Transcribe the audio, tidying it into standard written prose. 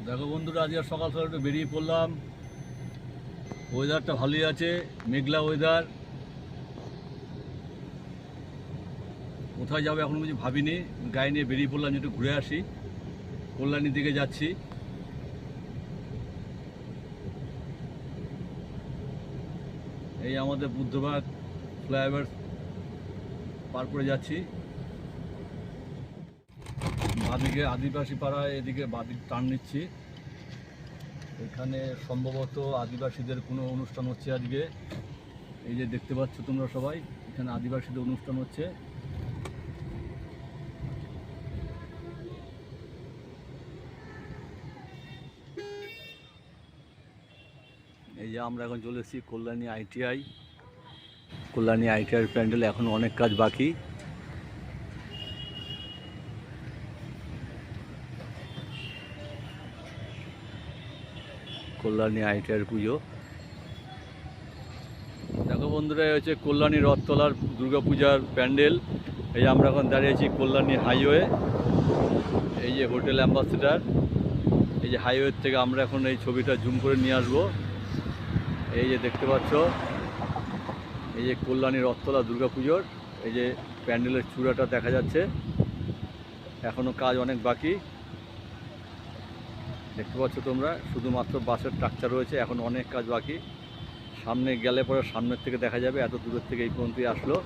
দেখো বন্ধুরা, আজকে সকাল সকাল একটু বেরিয়ে পড়লাম। ওয়েদারটা ভালোই আছে, মেঘলা ওয়েদার। কোথায় যাবো এখন কিছু ভাবিনি, গাড়ি নিয়ে বেরিয়ে পড়লাম যে একটু ঘুরে আসি। কল্যাণীর দিকে যাচ্ছি। এই আমাদের বুদ্ধবাগ ফ্লাইওভার পার করে যাচ্ছি। বাঁদিকে আদিবাসী পাড়ায়, এদিকে বাঁদিক টার্ন নিচ্ছি। এখানে সম্ভবত আদিবাসীদের কোনো অনুষ্ঠান হচ্ছে আজকে। এই যে দেখতে পাচ্ছ তোমরা সবাই, এখানে আদিবাসীদের অনুষ্ঠান হচ্ছে। এই যে আমরা এখন চলে এসেছি কল্যাণী আইটিআই। কল্যাণী আইটিআইয়ের প্যান্ডেল এখন অনেক কাজ বাকি। কল্যাণী আইটিআইয়ের পুজো। দেখো বন্ধুরা, হচ্ছে কল্যাণী রথতলার দুর্গাপূজার প্যান্ডেল। এই যে আমরা এখন দাঁড়িয়ে আছি কল্যাণী হাইওয়ে। এই যে হোটেল অ্যাম্বাসেডার। এই যে হাইওয়ে থেকে আমরা এখন এই ছবিটা জুম করে নিয়ে আসবো। এই যে দেখতে পাচ্ছ, এই যে কল্যাণী রথতলা দুর্গাপুজোর এই যে প্যান্ডেলের চূড়াটা দেখা যাচ্ছে। এখনও কাজ অনেক বাকি, দেখতে পাচ্ছ তোমরা। শুধুমাত্র বাসের স্ট্রাকচার রয়েছে, এখন অনেক কাজ বাকি। সামনে গেলে পরে সামনের থেকে দেখা যাবে, এত দূরের থেকে এই পর্যন্তই আসলো।